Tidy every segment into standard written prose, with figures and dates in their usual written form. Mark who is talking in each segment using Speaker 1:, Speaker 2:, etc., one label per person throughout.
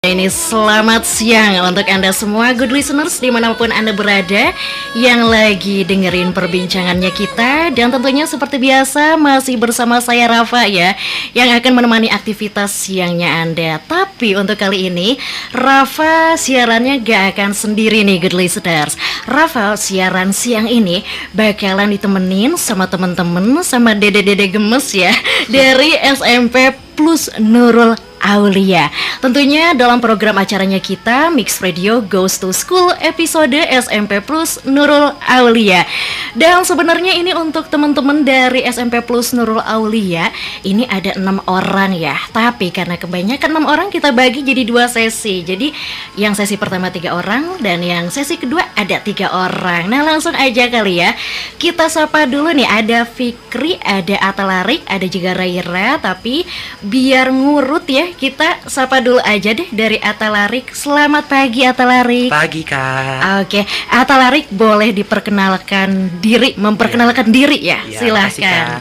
Speaker 1: Ini selamat siang untuk Anda semua good listeners dimanapun Anda berada yang lagi dengerin perbincangannya kita. Dan tentunya seperti biasa masih bersama saya Rafa ya, yang akan menemani aktivitas siangnya Anda. Tapi untuk kali ini Rafa siarannya gak akan sendiri nih good listeners. Rafa siaran siang ini bakalan ditemenin sama temen-temen, sama dede-dede gemes ya, dari SMP Plus Nurul Aulia. Tentunya dalam program acaranya kita Mix Radio Goes to School episode SMP Plus Nurul Aulia. Dan sebenarnya ini untuk teman-teman dari SMP Plus Nurul Aulia, ini ada 6 orang ya. Tapi karena kebanyakan 6 orang kita bagi jadi 2 sesi. Jadi yang sesi pertama 3 orang dan yang sesi kedua ada 3 orang. Nah langsung aja kali ya, kita sapa dulu nih. Ada Fikri, ada Atalarik, ada juga Raira. Tapi biar ngurut ya, kita sapa dulu aja deh dari Atalarik. Selamat pagi Atalarik.
Speaker 2: Pagi Kak.
Speaker 1: Oke, Atalarik boleh diperkenalkan diri, memperkenalkan diri ya, silahkan.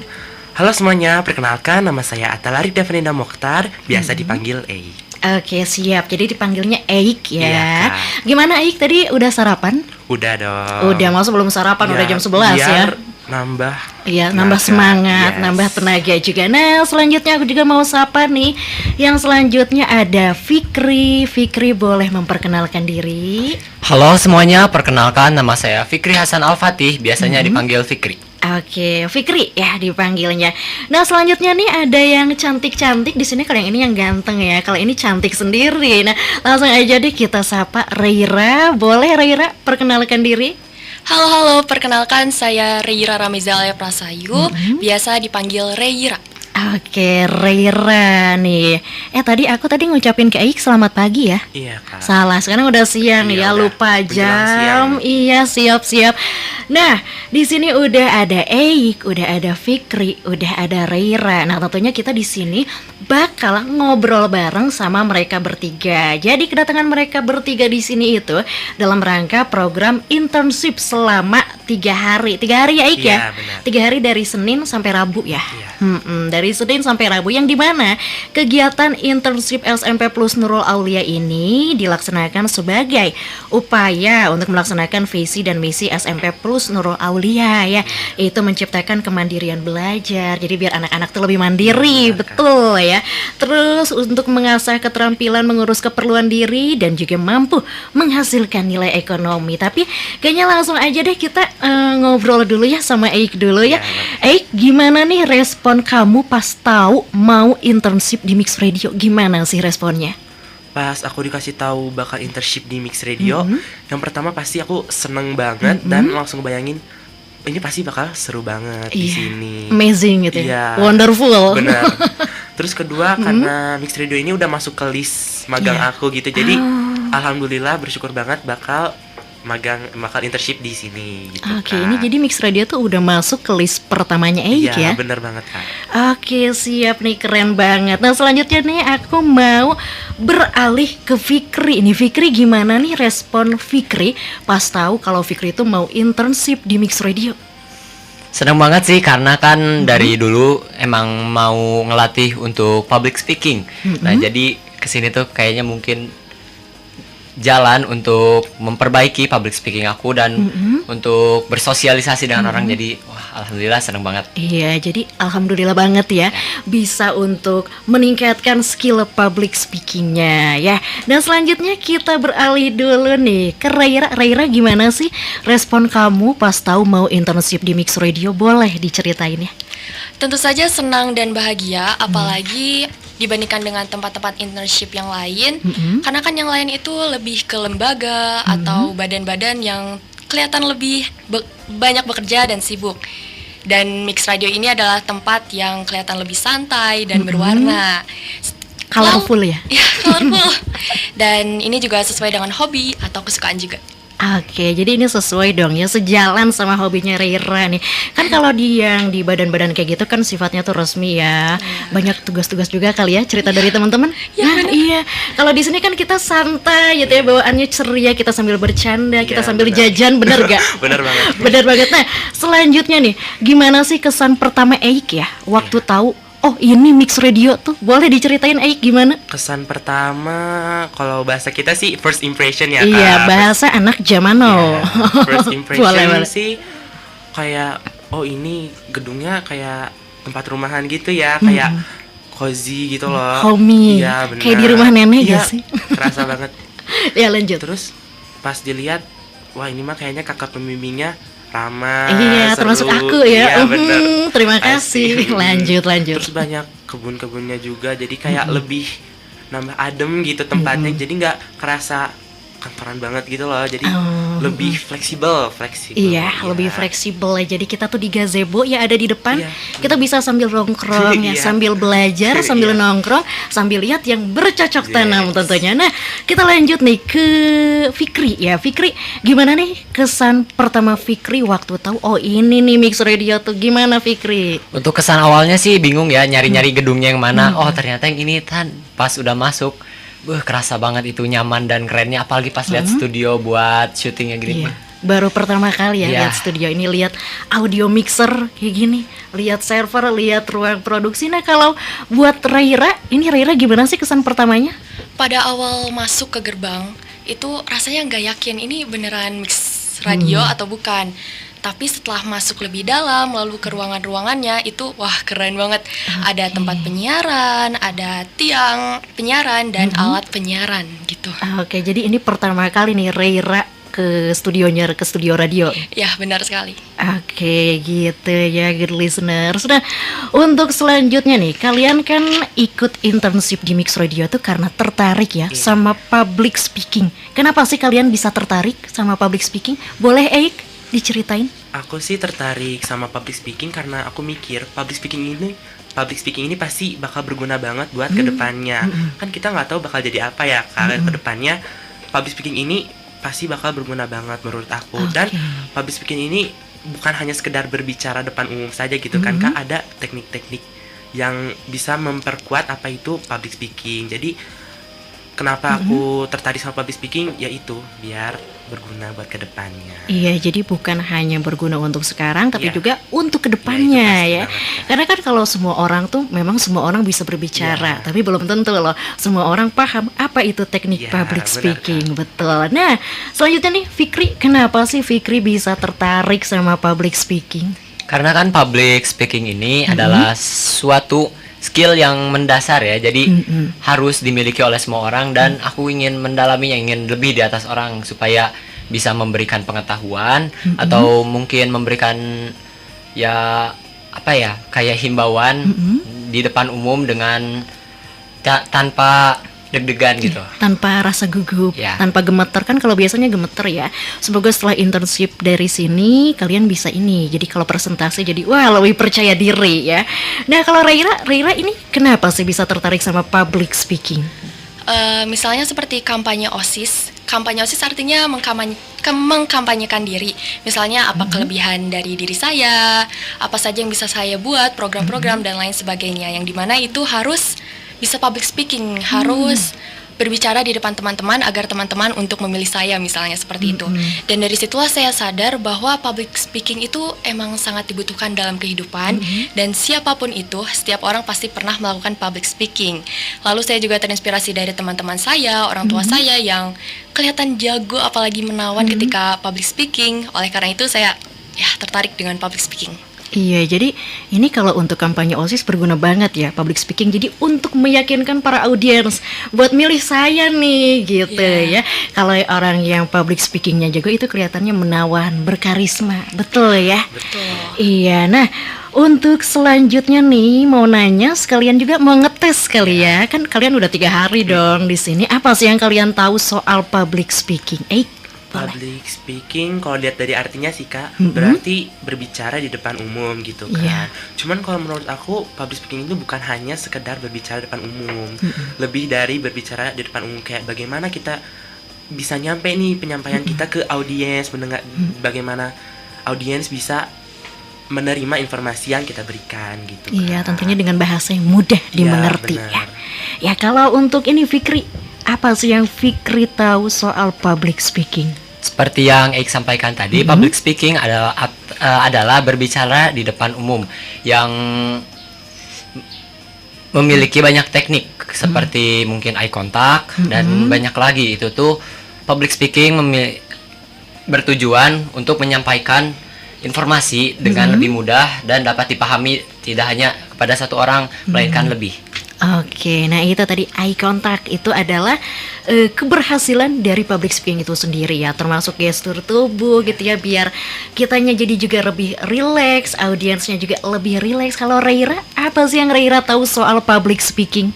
Speaker 2: Halo semuanya, perkenalkan nama saya Atalarik Devenda Mokhtar, biasa dipanggil Eik.
Speaker 1: Oke siap, jadi dipanggilnya Eik ya.
Speaker 2: Iya, Kak.
Speaker 1: Gimana Eik tadi udah sarapan?
Speaker 2: Udah dong.
Speaker 1: Udah, masa belum sarapan, udah jam 11 ya.
Speaker 2: Nambah.
Speaker 1: Iya, nambah semangat, nambah tenaga juga. Nah, selanjutnya aku juga mau sapa nih. Yang selanjutnya ada Fikri. Fikri boleh memperkenalkan diri.
Speaker 3: Halo semuanya, perkenalkan nama saya Fikri Hasan Al-Fatih, biasanya dipanggil Fikri.
Speaker 1: Oke, Fikri ya dipanggilnya. Nah, selanjutnya nih ada yang cantik-cantik di sini. Kalau yang ini yang ganteng ya, kalau ini cantik sendiri. Nah, langsung aja deh kita sapa Raira. Boleh Raira perkenalkan diri?
Speaker 4: Halo, perkenalkan saya Reira Ramizalaya Prasayu, biasa dipanggil Reira.
Speaker 1: Oke, Reira nih. Tadi aku ngucapin ke Aik selamat pagi ya.
Speaker 2: Iya Kak.
Speaker 1: Salah, sekarang udah siang ya, lupa jam. Iya, siap-siap. Nah, di sini udah ada Aik, udah ada Fikri, udah ada Reira. Nah, tentunya kita di sini bakal ngobrol bareng sama mereka bertiga. Jadi kedatangan mereka bertiga di sini itu dalam rangka program internship selama 3 hari. 3 hari ya Aik ya?
Speaker 2: Iya, benar.
Speaker 1: 3 hari dari Senin sampai Rabu ya.
Speaker 2: Iya.
Speaker 1: Dari Senin sampai Rabu, yang dimana kegiatan internship SMP Plus Nurul Aulia ini dilaksanakan sebagai upaya untuk melaksanakan visi dan misi SMP Plus Nurul Aulia ya, yaitu menciptakan kemandirian belajar. Jadi biar anak-anak tuh lebih mandiri, betul ya. Terus untuk mengasah keterampilan mengurus keperluan diri dan juga mampu menghasilkan nilai ekonomi. Tapi kayaknya langsung aja deh kita ngobrol dulu ya sama Eik dulu ya. Eik, gimana nih respon kamu pas tahu mau internship di Mix Radio? Gimana sih responnya?
Speaker 2: Pas aku dikasih tahu bakal internship di Mix Radio, yang pertama pasti aku seneng banget dan langsung bayangin ini pasti bakal seru banget di sini.
Speaker 1: Amazing gitu ya.
Speaker 2: Iya.
Speaker 1: Wonderful.
Speaker 2: Benar. Terus kedua karena Mix Radio ini udah masuk ke list magang aku gitu. Jadi alhamdulillah bersyukur banget bakal internship di sini gitu.
Speaker 1: Oke, ini jadi Mix Radio tuh udah masuk ke list pertamanya Eik ya?
Speaker 2: Iya, bener banget Kak.
Speaker 1: Oke, siap nih, keren banget. Nah, selanjutnya nih aku mau beralih ke Fikri. Ini Fikri, gimana nih respon Fikri pas tahu kalau Fikri itu mau internship di Mix Radio?
Speaker 3: Senang banget sih karena kan dari dulu emang mau ngelatih untuk public speaking. Nah, jadi kesini tuh kayaknya mungkin jalan untuk memperbaiki public speaking aku dan untuk bersosialisasi dengan orang. Jadi wah, alhamdulillah seneng banget.
Speaker 1: Iya, jadi alhamdulillah banget ya bisa untuk meningkatkan skill public speakingnya ya. Dan selanjutnya kita beralih dulu nih ke Raira. Raira, gimana sih respon kamu pas tahu mau internship di Mix Radio? Boleh diceritain ya?
Speaker 4: Tentu saja senang dan bahagia, apalagi dibandingkan dengan tempat-tempat internship yang lain. Karena kan yang lain itu lebih ke lembaga atau badan-badan yang kelihatan lebih banyak bekerja dan sibuk. Dan Mix Radio ini adalah tempat yang kelihatan lebih santai dan berwarna.
Speaker 1: Colorful ya?
Speaker 4: Ya, colorful. Dan ini juga sesuai dengan hobi atau kesukaan juga.
Speaker 1: Oke, jadi ini sesuai dong ya, sejalan sama hobinya Reira nih. Kan kalau di yang di badan-badan kayak gitu kan sifatnya tuh resmi ya. Banyak tugas-tugas juga kali ya, cerita dari teman-teman. Nah, iya. Kalau di sini kan kita santai gitu ya, bawaannya ceria, kita sambil bercanda, kita sambil
Speaker 2: benar.
Speaker 1: jajan, bener gak?
Speaker 2: Bener banget.
Speaker 1: Bener banget. Nah, selanjutnya nih, gimana sih kesan pertama Eik ya waktu tahu oh ini Mix Radio tuh? Boleh diceritain Eik gimana?
Speaker 2: Kesan pertama kalau bahasa kita sih first impression ya,
Speaker 1: Iya,
Speaker 2: Kak.
Speaker 1: bahasa anak zaman now.
Speaker 2: First impression
Speaker 1: Boleh.
Speaker 2: sih kayak oh ini gedungnya kayak tempat rumahan gitu ya, kayak cozy gitu loh.
Speaker 1: Homey.
Speaker 2: Iya, benar.
Speaker 1: Kayak di rumah nenek
Speaker 2: Iya,
Speaker 1: gak sih?
Speaker 2: Kerasa banget.
Speaker 1: Ya lanjut.
Speaker 2: Terus pas dilihat, wah ini mah kayaknya kakak pembimbingnya ramah.
Speaker 1: Iya,
Speaker 2: seru.
Speaker 1: termasuk aku ya.
Speaker 2: Iya, bener.
Speaker 1: Terima kasih.
Speaker 2: Asik.
Speaker 1: Lanjut.
Speaker 2: Terus banyak kebun-kebunnya juga, jadi kayak lebih nambah adem gitu tempatnya. Jadi nggak kerasa kantoran banget gitu loh. Jadi lebih fleksibel.
Speaker 1: Iya, lebih fleksibel ya. Jadi kita tuh di gazebo ya ada di depan.
Speaker 2: Iya.
Speaker 1: Kita bisa sambil nongkrong ya,
Speaker 2: Iya.
Speaker 1: sambil belajar, sambil
Speaker 2: Iya.
Speaker 1: nongkrong, sambil lihat yang bercocok
Speaker 2: Yes.
Speaker 1: tanam tentunya. Nah, kita lanjut nih ke Fikri ya. Fikri, gimana nih kesan pertama Fikri waktu tahu oh ini nih Mix Radio tuh, gimana Fikri?
Speaker 3: Untuk kesan awalnya sih bingung ya, nyari-nyari gedungnya yang mana. Oh ternyata yang ini kan. Pas udah masuk, kerasa banget itu nyaman dan kerennya. Apalagi pas lihat studio buat syutingnya gini.
Speaker 1: Iya. Baru pertama kali ya
Speaker 3: Iya.
Speaker 1: lihat studio ini, lihat audio mixer kayak gini, lihat server, lihat ruang produksi. Nah, kalau buat Reira, ini Reira gimana sih kesan pertamanya?
Speaker 4: Pada awal masuk ke gerbang, itu rasanya nggak yakin ini beneran Mix Radio atau bukan. Tapi setelah masuk lebih dalam, lalu ke ruangan-ruangannya, itu wah keren banget. Ada tempat penyiaran, ada tiang penyiaran, dan alat penyiaran gitu.
Speaker 1: Oke, jadi ini pertama kali nih Reira ke studionya, ke studio radio.
Speaker 4: Ya, benar sekali.
Speaker 1: Oke, gitu ya, good listeners. Nah, untuk selanjutnya nih, kalian kan ikut internship di Mix Radio tuh karena tertarik ya sama public speaking. Kenapa sih kalian bisa tertarik sama public speaking? Boleh Eik diceritain?
Speaker 2: Aku sih tertarik sama public speaking karena aku mikir public speaking ini pasti bakal berguna banget buat kedepannya. Kan kita nggak tahu bakal jadi apa ya Kak, kedepannya. Public speaking ini pasti bakal berguna banget menurut aku. Dan public speaking ini bukan hanya sekedar berbicara depan umum saja gitu kan Kak, ada teknik-teknik yang bisa memperkuat apa itu public speaking. Jadi kenapa aku tertarik sama public speaking, yaitu biar berguna buat kedepannya.
Speaker 1: Iya, jadi bukan hanya berguna untuk sekarang, tapi
Speaker 2: Iya.
Speaker 1: juga untuk kedepannya
Speaker 2: Iya,
Speaker 1: ya.
Speaker 2: itu pasti banget.
Speaker 1: Karena kan kalau semua orang tuh, memang semua orang bisa berbicara, tapi belum tentu loh semua orang paham apa itu teknik
Speaker 2: Iya,
Speaker 1: public
Speaker 2: benar,
Speaker 1: speaking, betul. Nah, selanjutnya nih Fikri, kenapa sih Fikri bisa tertarik sama public speaking?
Speaker 3: Karena kan public speaking ini adalah suatu skill yang mendasar ya. Jadi harus dimiliki oleh semua orang, dan aku ingin mendalaminya, ingin lebih di atas orang supaya bisa memberikan pengetahuan atau mungkin memberikan ya apa ya, kayak himbauan di depan umum dengan tanpa deg-degan gitu.
Speaker 1: Tanpa rasa gugup,
Speaker 3: Ya.
Speaker 1: tanpa gemeter. Kan kalau biasanya gemeter ya. Semoga setelah internship dari sini kalian bisa ini. Jadi kalau presentasi jadi wah lebih percaya diri ya. Nah, kalau Reira ini kenapa sih bisa tertarik sama public speaking?
Speaker 4: Misalnya seperti kampanye OSIS. Kampanye OSIS artinya mengkampanyekan diri. Misalnya apa kelebihan dari diri saya, apa saja yang bisa saya buat, program-program dan lain sebagainya. Yang dimana itu harus bisa public speaking, harus berbicara di depan teman-teman agar teman-teman untuk memilih saya, misalnya seperti itu. Dan dari situlah saya sadar bahwa public speaking itu emang sangat dibutuhkan dalam kehidupan, dan siapapun itu, setiap orang pasti pernah melakukan public speaking. Lalu saya juga terinspirasi dari teman-teman saya, orang tua saya yang kelihatan jago apalagi menawan ketika public speaking. Oleh karena itu saya tertarik dengan public speaking.
Speaker 1: Iya, jadi ini kalau untuk kampanye OSIS berguna banget ya public speaking. Jadi untuk meyakinkan para audiens buat milih saya nih gitu ya. Kalau orang yang public speakingnya jago itu kelihatannya menawan, berkarisma, betul ya?
Speaker 4: Betul.
Speaker 1: Iya, nah untuk selanjutnya nih mau nanya sekalian juga mau ngetes kali ya. Kan kalian udah 3 hari dong di sini. Apa sih yang kalian tahu soal public speaking? boleh.
Speaker 2: Public speaking kalau lihat dari artinya sih Kak,
Speaker 1: Mm-mm.
Speaker 2: berarti berbicara di depan umum gitu kan.
Speaker 1: Iya.
Speaker 2: Cuman kalau menurut aku public speaking itu bukan hanya sekedar berbicara di depan umum.
Speaker 1: Mm-mm.
Speaker 2: Lebih dari berbicara di depan umum, kayak bagaimana kita bisa nyampe nih penyampaian kita ke audiens, mendengar bagaimana audiens bisa menerima informasi yang kita berikan gitu.
Speaker 1: Iya,
Speaker 2: Kak.
Speaker 1: tentunya dengan bahasa yang mudah
Speaker 2: Iya,
Speaker 1: dimengerti ya.
Speaker 2: benar.
Speaker 1: Ya, kalau untuk ini Fikri, apa sih yang Fikri tahu soal public speaking?
Speaker 3: Seperti yang Eik sampaikan tadi, public speaking adalah berbicara di depan umum yang memiliki banyak teknik seperti mungkin eye contact dan banyak lagi. Itu tuh public speaking bertujuan untuk menyampaikan informasi dengan lebih mudah dan dapat dipahami tidak hanya kepada satu orang melainkan lebih.
Speaker 1: Oke, nah itu tadi eye contact itu adalah keberhasilan dari public speaking itu sendiri ya, termasuk gestur tubuh gitu ya, biar kitanya jadi juga lebih rileks, audiensnya juga lebih rileks. Kalau Reira, apa sih yang Reira tahu soal public speaking?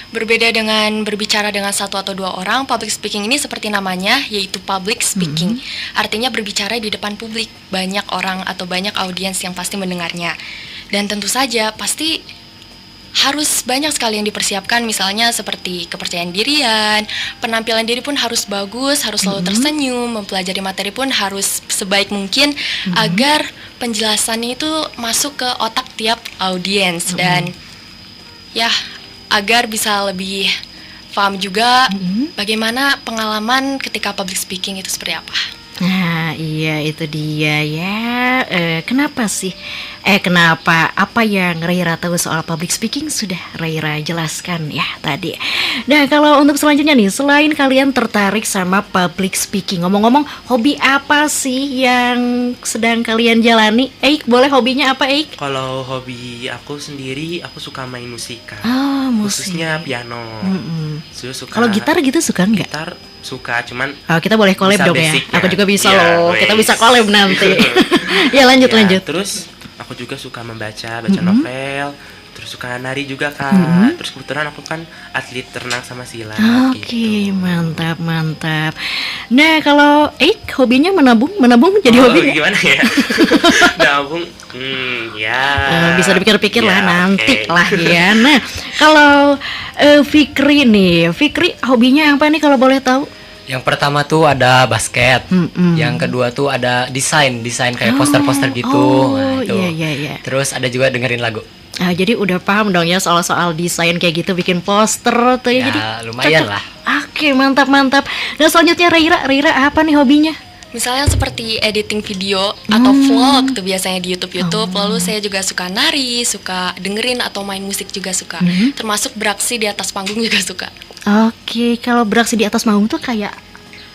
Speaker 4: Berbeda dengan berbicara dengan satu atau dua orang, public speaking ini seperti namanya, yaitu public speaking. Artinya berbicara di depan publik, banyak orang atau banyak audiens yang pasti mendengarnya. Dan tentu saja pasti harus banyak sekali yang dipersiapkan, misalnya seperti kepercayaan dirian, penampilan diri pun harus bagus, harus selalu tersenyum, mempelajari materi pun harus sebaik mungkin agar penjelasannya itu masuk ke otak tiap audiens dan ya agar bisa lebih paham juga bagaimana pengalaman ketika public speaking itu seperti apa.
Speaker 1: Nah, iya itu dia ya. Kenapa sih? Kenapa? Apa yang Reira tahu soal public speaking sudah Reira jelaskan ya tadi. Nah, kalau untuk selanjutnya nih, selain kalian tertarik sama public speaking, ngomong-ngomong, hobi apa sih yang sedang kalian jalani? Eik, boleh hobinya apa, Eik?
Speaker 2: Kalau hobi aku sendiri, aku suka main musik Kak.
Speaker 1: Oh, musik.
Speaker 2: Khususnya piano. Suka.
Speaker 1: Kalau gitar gitu suka nggak?
Speaker 2: Gitar suka, cuman
Speaker 1: Oh, kita boleh collab
Speaker 2: bisa
Speaker 1: dong ya.
Speaker 2: basicnya.
Speaker 1: Aku juga bisa
Speaker 2: Iya,
Speaker 1: loh. Kita
Speaker 2: wes.
Speaker 1: bisa collab nanti. Ya, lanjut.
Speaker 2: Terus aku juga suka baca novel. Terus suka nari juga Kak. Terus kebetulan aku kan atlet renang sama silat.
Speaker 1: Oke,
Speaker 2: gitu.
Speaker 1: mantap. Nah, kalau hobinya menabung jadi hobi nggak?
Speaker 2: Gimana ya? Nabung, ya.
Speaker 1: Bisa dipikir-pikir lah
Speaker 2: Ya,
Speaker 1: nanti
Speaker 2: oke.
Speaker 1: lah ya. Nah, kalau Fikri nih, Fikri hobinya apa nih kalau boleh tahu?
Speaker 3: Yang pertama tuh ada basket,
Speaker 1: Mm-mm.
Speaker 3: yang kedua tuh ada desain kayak poster-poster gitu.
Speaker 1: Oh,
Speaker 3: Nah, itu.
Speaker 1: iya.
Speaker 3: Terus ada juga dengerin lagu.
Speaker 1: Jadi udah paham dong ya soal desain kayak gitu, bikin poster tuh ya.
Speaker 3: Ya,
Speaker 1: Jadi
Speaker 3: lumayan
Speaker 1: cocok.
Speaker 3: lah.
Speaker 1: Oke, mantap. Nah, selanjutnya Reira apa nih hobinya?
Speaker 4: Misalnya seperti editing video atau vlog tuh biasanya di YouTube. Lalu saya juga suka nari, suka dengerin atau main musik juga suka. Termasuk beraksi di atas panggung juga suka.
Speaker 1: Oke, kalau beraksi di atas panggung tuh kayak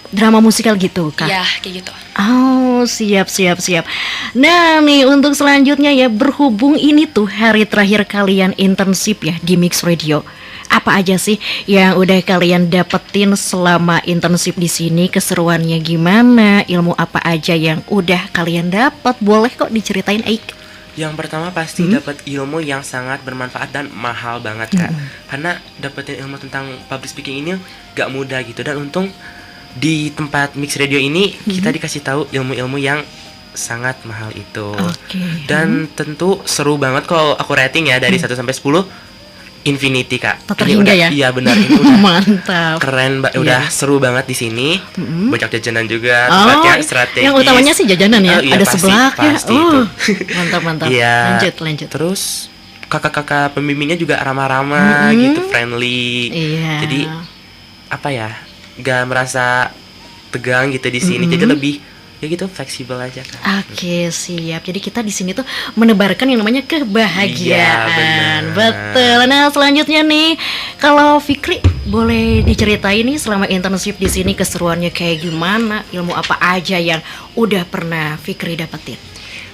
Speaker 1: drama musikal gitu, Kak?
Speaker 4: Ya, kayak gitu.
Speaker 1: Oh, siap. Nah, nih untuk selanjutnya ya, berhubung ini tuh hari terakhir kalian internship ya di Mix Radio. Apa aja sih yang udah kalian dapetin selama internship di sini? Keseruannya gimana? Ilmu apa aja yang udah kalian dapat? Boleh kok diceritain, Eik.
Speaker 2: Yang pertama pasti dapat ilmu yang sangat bermanfaat dan mahal banget Kak. Karena dapetin ilmu tentang public speaking ini gak mudah gitu. Dan untung di tempat Mix Radio ini kita dikasih tahu ilmu-ilmu yang sangat mahal itu.
Speaker 1: Oke.
Speaker 2: Dan tentu seru banget kalau aku rating ya dari 1 sampai 10, infinity Kak.
Speaker 1: Tak
Speaker 2: Ini
Speaker 1: terhingga
Speaker 2: udah-
Speaker 1: ya?
Speaker 2: Iya benar, ini udah
Speaker 1: Mantap.
Speaker 2: keren, udah seru banget di sini. Banyak jajanan juga,
Speaker 1: Oh,
Speaker 2: tempatnya strategis.
Speaker 1: yang utamanya sih jajanan ya.
Speaker 2: Iya,
Speaker 1: Ada
Speaker 2: pasti,
Speaker 1: sebelah ya.
Speaker 2: pasti itu.
Speaker 1: Mantap.
Speaker 2: Iya.
Speaker 1: Lanjut.
Speaker 2: Terus kakak-kakak pembimbingnya juga ramah-ramah gitu, friendly.
Speaker 1: Iya.
Speaker 2: Jadi apa ya? Gak merasa tegang gitu di sini. Jadi lebih ya gitu fleksibel aja kan.
Speaker 1: Oke, siap. Jadi kita di sini tuh menebarkan yang namanya kebahagiaan.
Speaker 2: Iya, benar.
Speaker 1: Betul. Nah, selanjutnya nih, kalau Fikri boleh diceritain nih selama internship di sini keseruannya kayak gimana? Ilmu apa aja yang udah pernah Fikri dapetin?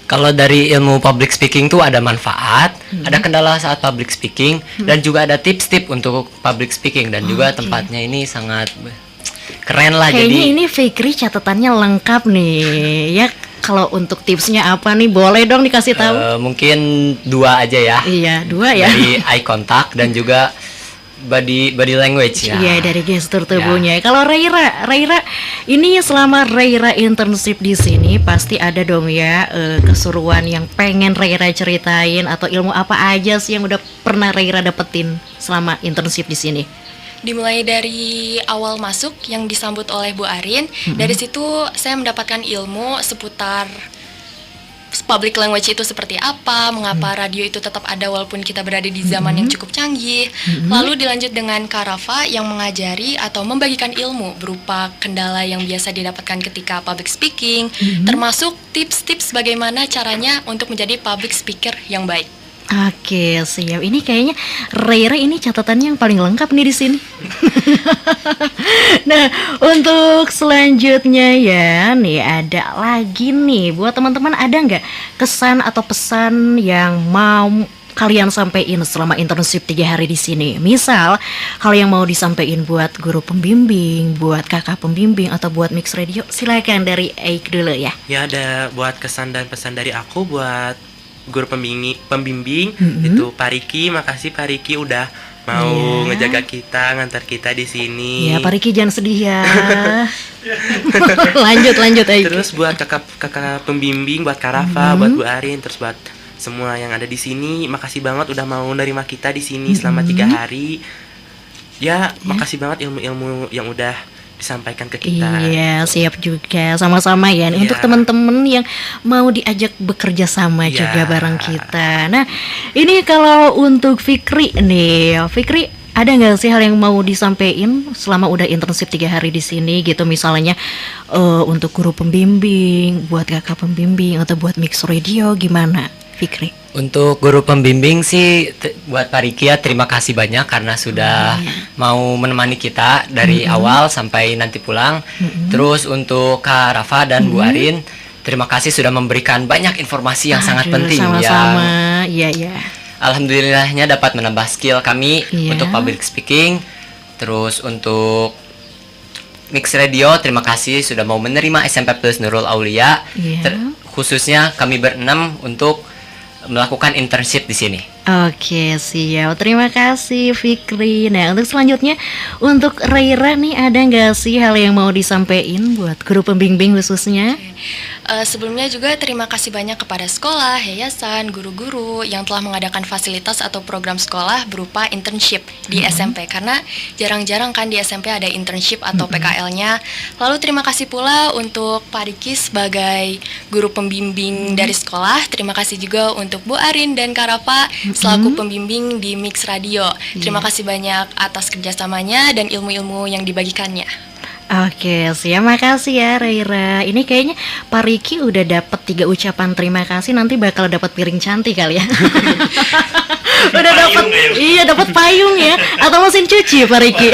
Speaker 3: Kalau dari ilmu public speaking tuh ada manfaat, ada kendala saat public speaking, dan juga ada tips-tips untuk public speaking, dan juga
Speaker 1: Oke.
Speaker 3: tempatnya ini sangat keren lah.
Speaker 1: Kayaknya
Speaker 3: Jadi
Speaker 1: ini Fikri catatannya lengkap nih. Ya, kalau untuk tipsnya apa nih? Boleh dong dikasih tahu.
Speaker 3: mungkin 2 aja ya.
Speaker 1: Iya, 2 ya.
Speaker 3: Dari eye contact dan juga body language ya.
Speaker 1: Iya, dari gestur tubuhnya. Kalau Raira ini selama Raira internship di sini pasti ada dong ya keseruan yang pengen Raira ceritain atau ilmu apa aja sih yang udah pernah Raira dapetin selama internship di sini?
Speaker 4: Dimulai dari awal masuk yang disambut oleh Bu Arin, dari situ saya mendapatkan ilmu seputar public language itu seperti apa, mengapa radio itu tetap ada walaupun kita berada di zaman yang cukup canggih. Lalu dilanjut dengan Kak Rafa yang mengajari atau membagikan ilmu berupa kendala yang biasa didapatkan ketika public speaking, termasuk tips-tips bagaimana caranya untuk menjadi public speaker yang baik.
Speaker 1: Oke, siap. Ini kayaknya Raira ini catatannya yang paling lengkap nih di sini. Nah, untuk selanjutnya ya, nih ada lagi nih buat teman-teman, ada nggak kesan atau pesan yang mau kalian sampaikan selama internship 3 hari di sini? Misal, kalau yang mau disampaikan buat guru pembimbing, buat kakak pembimbing, atau buat mix radio, silakan dari Eik dulu ya.
Speaker 2: Ya, ada buat kesan dan pesan dari aku buat guru pembimbing itu Pak Riki. Makasih Pak Riki udah mau ngejaga kita, ngantar kita di sini.
Speaker 1: Ya, Pak Riki jangan sedih ya. lanjut Eik.
Speaker 2: Terus buat kakak pembimbing, buat Kak Rafa, buat Bu Arin, terus buat semua yang ada di sini, makasih banget udah mau nerima kita di sini selama 3 hari. Ya, makasih banget ilmu-ilmu yang udah disampaikan ke kita.
Speaker 1: Iya, siap juga, sama-sama ya. Untuk teman-teman yang mau diajak bekerja sama juga bareng kita. Nah, ini kalau untuk Fikri nih, Fikri ada nggak sih hal yang mau disampaikan selama udah internship 3 hari di sini gitu, misalnya untuk guru pembimbing, buat kakak pembimbing, atau buat mix radio, gimana Fikri?
Speaker 3: Untuk guru pembimbing sih buat Pak Riki ya, terima kasih banyak karena sudah mau menemani kita dari awal sampai nanti pulang. Terus untuk Kak Rafa dan Bu Arin, terima kasih sudah memberikan banyak informasi yang sangat penting.
Speaker 1: Sama-sama, iya.
Speaker 3: Alhamdulillahnya dapat menambah skill kami untuk public speaking. Terus untuk mix radio, terima kasih sudah mau menerima SMP Plus Nurul Aulia. Khususnya kami berenam untuk melakukan internship di sini.
Speaker 1: Oke, siap. Terima kasih Fikri. Nah, untuk selanjutnya untuk Raira nih, ada nggak sih hal yang mau disampaikan buat guru pembimbing khususnya?
Speaker 4: Sebelumnya juga terima kasih banyak kepada sekolah, yayasan, guru-guru yang telah mengadakan fasilitas atau program sekolah berupa internship di SMP, karena jarang-jarang kan di SMP ada internship atau PKL-nya. Lalu terima kasih pula untuk Pak Riki sebagai guru pembimbing dari sekolah. Terima kasih juga untuk Bu Arin dan Kak Rafa selaku pembimbing di Mix Radio. Terima kasih banyak atas kerjasamanya dan ilmu-ilmu yang dibagikannya.
Speaker 1: Oke, siap, makasih ya Raira. Ini kayaknya Pak Riki udah dapat 3 ucapan terima kasih, nanti bakal dapat piring cantik kali ya. Udah dapat, dapat payung ya, atau mesin cuci Pak Riki.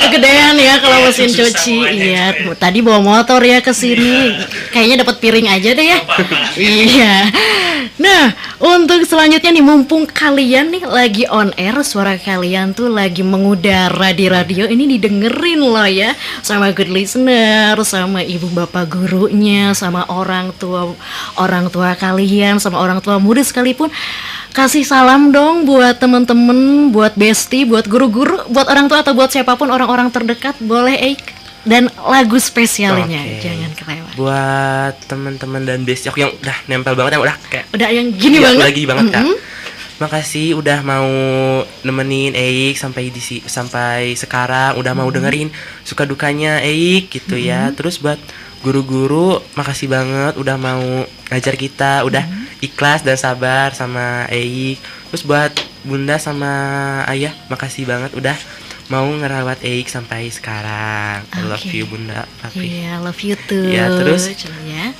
Speaker 1: Kegedean ya kalau mesin cuci. Iya, tadi bawa motor ya ke sini. Kayaknya dapat piring aja deh ya. Iya. Nah, untuk selanjutnya nih, mumpung kalian nih lagi on air, suara kalian tuh lagi mengudara di radio, ini didengerin loh ya sama good listener, sama ibu bapak gurunya, sama orang tua kalian, sama orang tua murid sekalipun. Kasih salam dong buat temen-temen, buat bestie, buat guru-guru, buat orang tua atau buat siapapun orang-orang terdekat, boleh Eik. Dan lagu spesialnya jangan kelewat.
Speaker 2: Buat teman-teman dan bestie aku yang udah nempel banget, yang udah
Speaker 1: yang gini banget.
Speaker 2: Lagi banget Kak. Makasih udah mau nemenin Eik sampai sekarang, udah mau dengerin suka dukanya Eik gitu ya. Terus buat guru-guru, makasih banget udah mau ngajar kita, udah ikhlas dan sabar sama Eik. Terus buat Bunda sama Ayah, makasih banget udah mau ngerawat Eik sampai sekarang. I love you Bunda, Papi.
Speaker 1: Iya, love you too.
Speaker 2: Ya, terus
Speaker 1: ya.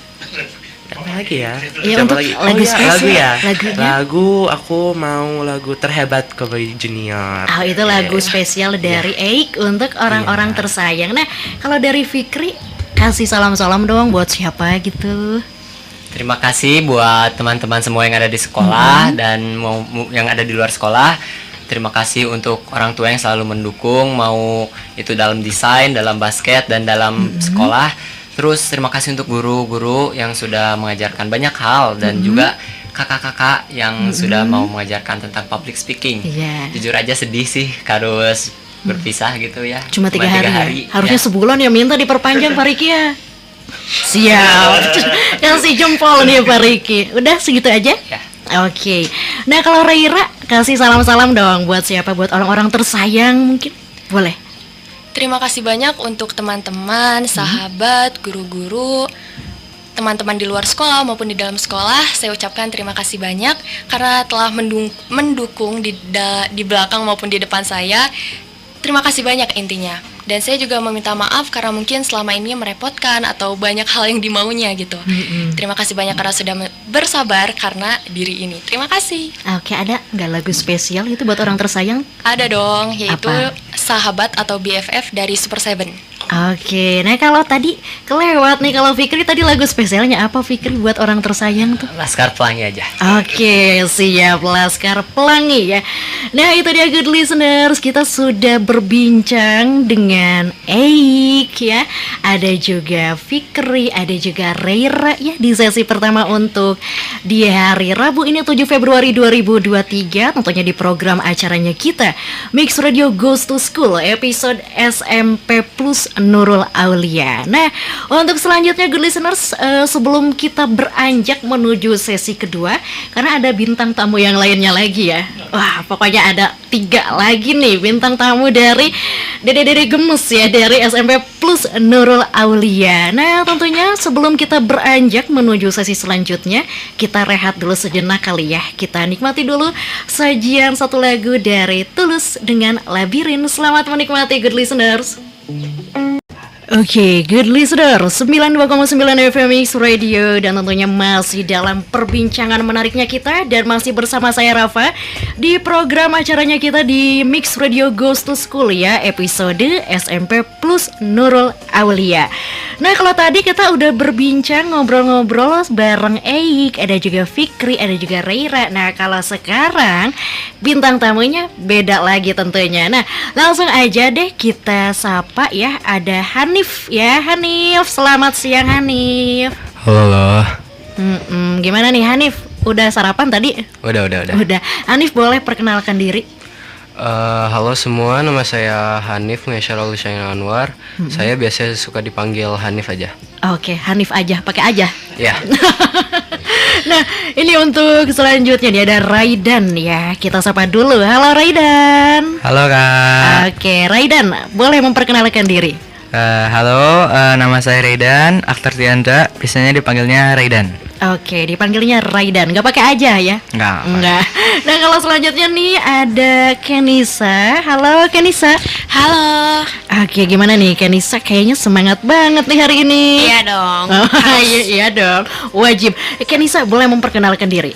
Speaker 2: Apa lagi ya?
Speaker 1: Ya, untuk
Speaker 2: lagi?
Speaker 1: lagu spesial
Speaker 2: ya.
Speaker 1: Lagunya?
Speaker 2: Lagu aku mau lagu Terhebat Cowboy Junior.
Speaker 1: Itu lagu spesial dari Eik untuk orang-orang tersayang. Nah, kalau dari Fikri, kasih salam-salam doang buat siapa gitu.
Speaker 3: Terima kasih buat teman-teman semua yang ada di sekolah dan yang ada di luar sekolah. Terima kasih untuk orang tua yang selalu mendukung, mau itu dalam desain, dalam basket, dan dalam sekolah. Terus terima kasih untuk guru-guru yang sudah mengajarkan banyak hal, dan juga kakak-kakak yang sudah mau mengajarkan tentang public speaking.
Speaker 1: Iya.
Speaker 3: Jujur aja sedih sih harus berpisah gitu ya.
Speaker 1: Cuma 3 hari, ya? Harusnya
Speaker 3: ya.
Speaker 1: sebulan ya, minta diperpanjang Pak Riki ya. Siap. Kasih jempol nih Pak Riki. Udah segitu aja?
Speaker 3: Ya.
Speaker 1: Oke. Nah kalau Raira, kasih salam-salam dong buat siapa? Buat orang-orang tersayang mungkin? Boleh?
Speaker 4: Terima kasih banyak untuk teman-teman, sahabat, guru-guru, teman-teman di luar sekolah maupun di dalam sekolah. Saya ucapkan terima kasih banyak karena telah mendukung di belakang maupun di depan saya. Terima kasih banyak intinya. Dan saya juga meminta maaf karena mungkin selama ini merepotkan atau banyak hal yang dimaunya gitu. Terima kasih banyak karena sudah bersabar karena diri ini. Terima kasih.
Speaker 1: Oke, ada nggak lagu spesial itu buat orang tersayang?
Speaker 4: Ada dong, yaitu
Speaker 1: Apa?
Speaker 4: Sahabat atau BFF dari Super Seven.
Speaker 1: Oke, nah kalau tadi kelewat nih, kalau Fikri tadi lagu spesialnya apa Fikri buat orang tersayang tuh?
Speaker 3: Laskar Pelangi aja.
Speaker 1: Oke, siap, Laskar Pelangi ya. Nah itu dia good listeners, kita sudah berbincang dengan Eik ya. Ada juga Fikri, ada juga Reira ya di sesi pertama untuk di hari Rabu ini 7 Februari 2023. Tentunya di program acaranya kita Mix Radio Goes to School episode SMP Plus Nurul Aulia. Nah, untuk selanjutnya good listeners, sebelum kita beranjak menuju sesi kedua, karena ada bintang tamu yang lainnya lagi ya. Wah, pokoknya ada 3 lagi nih bintang tamu dari Dede Gemes ya, dari SMP Plus Nurul Aulia. Nah, tentunya sebelum kita beranjak menuju sesi selanjutnya, kita rehat dulu sejenak kali ya. Kita nikmati dulu sajian satu lagu dari Tulus dengan Labirin. Selamat menikmati good listeners. Oke, good listener, 92,9 FM Mix Radio. Dan tentunya masih dalam perbincangan menariknya kita. Dan masih bersama saya Rafa di program acaranya kita di Mix Radio Goes to School ya, episode SMP Plus Nurul Aulia. Nah kalau tadi kita udah berbincang, ngobrol-ngobrol bareng Eik, ada juga Fikri, ada juga Reira. Nah kalau sekarang bintang tamunya beda lagi tentunya. Nah langsung aja deh kita sapa ya, ada Hanif ya. Hanif, selamat siang Hanif.
Speaker 5: Halo.
Speaker 1: Gimana nih Hanif? Udah sarapan tadi?
Speaker 5: Udah.
Speaker 1: Udah. Hanif boleh perkenalkan diri?
Speaker 5: Halo semua, nama saya Hanif Ngesyarul Hussein Anwar. Saya biasa suka dipanggil Hanif aja.
Speaker 1: Oke, Hanif aja, pakai aja.
Speaker 5: Ya.
Speaker 1: Nah, ini untuk selanjutnya nih ada Raidan ya. Kita sapa dulu. Halo Raidan.
Speaker 5: Halo Kak.
Speaker 1: Oke, Raidan, boleh memperkenalkan diri?
Speaker 5: Halo, nama saya Raidan Akhtar Tiandra. Biasanya dipanggilnya Raidan.
Speaker 1: Oke, dipanggilnya Raidan. Nggak pakai aja ya? Enggak. Nah, kalau selanjutnya nih ada Kenisa. Halo Kenisa.
Speaker 4: Halo.
Speaker 1: Oke, gimana nih Kenisa? Kayaknya semangat banget nih hari ini.
Speaker 4: Iya dong.
Speaker 1: Oh, iya dong. Wajib. Kenisa boleh memperkenalkan diri?